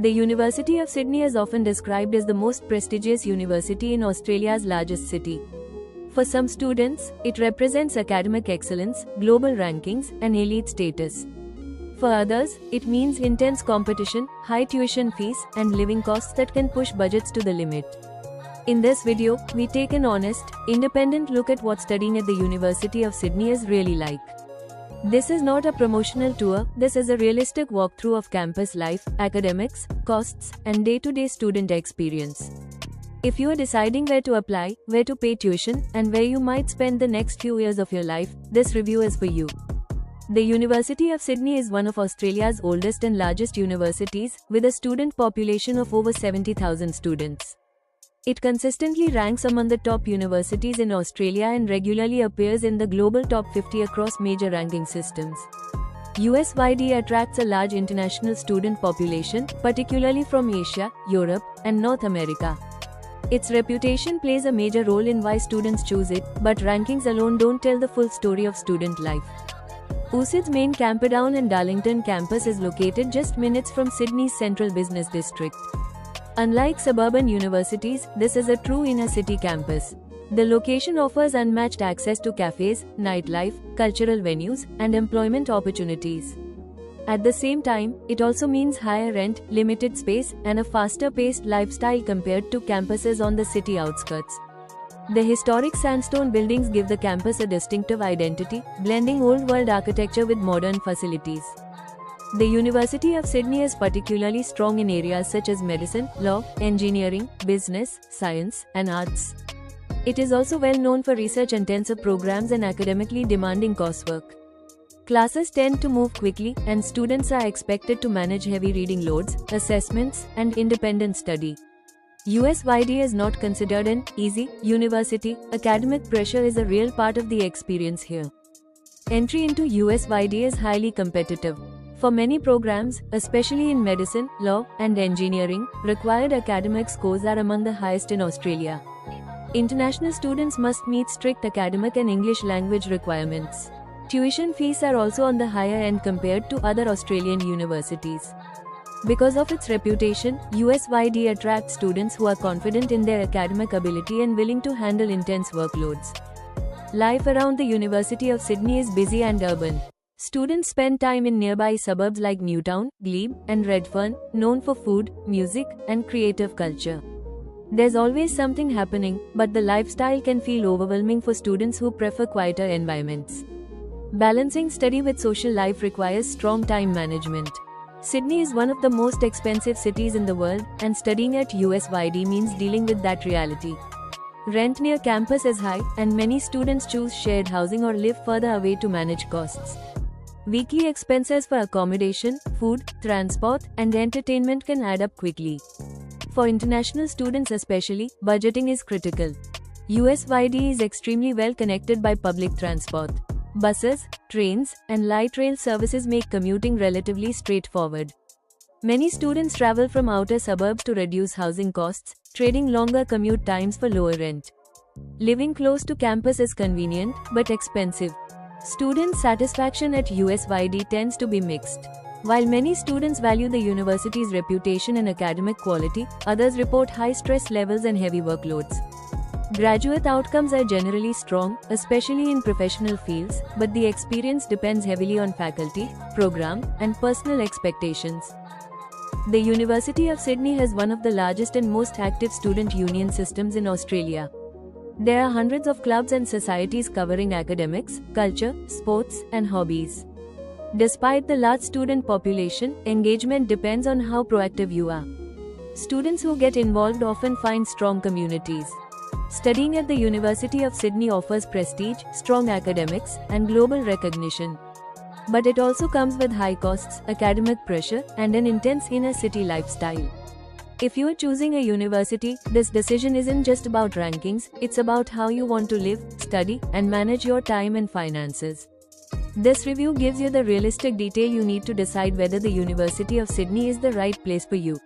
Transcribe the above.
The University of Sydney is often described as the most prestigious university in Australia's largest city. For some students, it represents academic excellence, global rankings, and elite status. For others, it means intense competition, high tuition fees, and living costs that can push budgets to the limit. In this video, we take an honest, independent look at what studying at the University of Sydney is really like. This is not a promotional tour, this is a realistic walkthrough of campus life, academics, costs, and day-to-day student experience. If you are deciding where to apply, where to pay tuition, and where you might spend the next few years of your life, this review is for you. The University of Sydney is one of Australia's oldest and largest universities, with a student population of over 70,000 students. It consistently ranks among the top universities in Australia and regularly appears in the global top 50 across major ranking systems. USYD attracts a large international student population, particularly from Asia, Europe, and North America. Its reputation plays a major role in why students choose it, but rankings alone don't tell the full story of student life. USyd's main Camperdown and Darlington campus is located just minutes from Sydney's central business district. Unlike suburban universities, this is a true inner-city campus. The location offers unmatched access to cafes, nightlife, cultural venues, and employment opportunities. At the same time, it also means higher rent, limited space, and a faster-paced lifestyle compared to campuses on the city outskirts. The historic sandstone buildings give the campus a distinctive identity, blending old-world architecture with modern facilities. The University of Sydney is particularly strong in areas such as medicine, law, engineering, business, science, and arts. It is also well known for research-intensive programs and academically demanding coursework. Classes tend to move quickly, and students are expected to manage heavy reading loads, assessments, and independent study. USYD is not considered an easy university. Academic pressure is a real part of the experience here. Entry into USYD is highly competitive. For many programs, especially in medicine, law, and engineering, required academic scores are among the highest in Australia. International students must meet strict academic and English language requirements. Tuition fees are also on the higher end compared to other Australian universities. Because of its reputation, USYD attracts students who are confident in their academic ability and willing to handle intense workloads. Life around the University of Sydney is busy and urban. Students spend time in nearby suburbs like Newtown, Glebe, and Redfern, known for food, music, and creative culture. There's always something happening, but the lifestyle can feel overwhelming for students who prefer quieter environments. Balancing study with social life requires strong time management. Sydney is one of the most expensive cities in the world, and studying at USYD means dealing with that reality. Rent near campus is high, and many students choose shared housing or live further away to manage costs. Weekly expenses for accommodation, food, transport, and entertainment can add up quickly. For international students especially, budgeting is critical. USYD is extremely well connected by public transport. Buses, trains, and light rail services make commuting relatively straightforward. Many students travel from outer suburbs to reduce housing costs, trading longer commute times for lower rent. Living close to campus is convenient, but expensive. Student satisfaction at USYD tends to be mixed. While many students value the university's reputation and academic quality, others report high stress levels and heavy workloads. Graduate outcomes are generally strong, especially in professional fields, but the experience depends heavily on faculty, program, and personal expectations. The University of Sydney has one of the largest and most active student union systems in Australia. There are hundreds of clubs and societies covering academics, culture, sports, and hobbies. Despite the large student population, engagement depends on how proactive you are. Students who get involved often find strong communities. Studying at the University of Sydney offers prestige, strong academics, and global recognition. But it also comes with high costs, academic pressure, and an intense inner-city lifestyle. If you are choosing a university, this decision isn't just about rankings, it's about how you want to live, study, and manage your time and finances. This review gives you the realistic detail you need to decide whether the University of Sydney is the right place for you.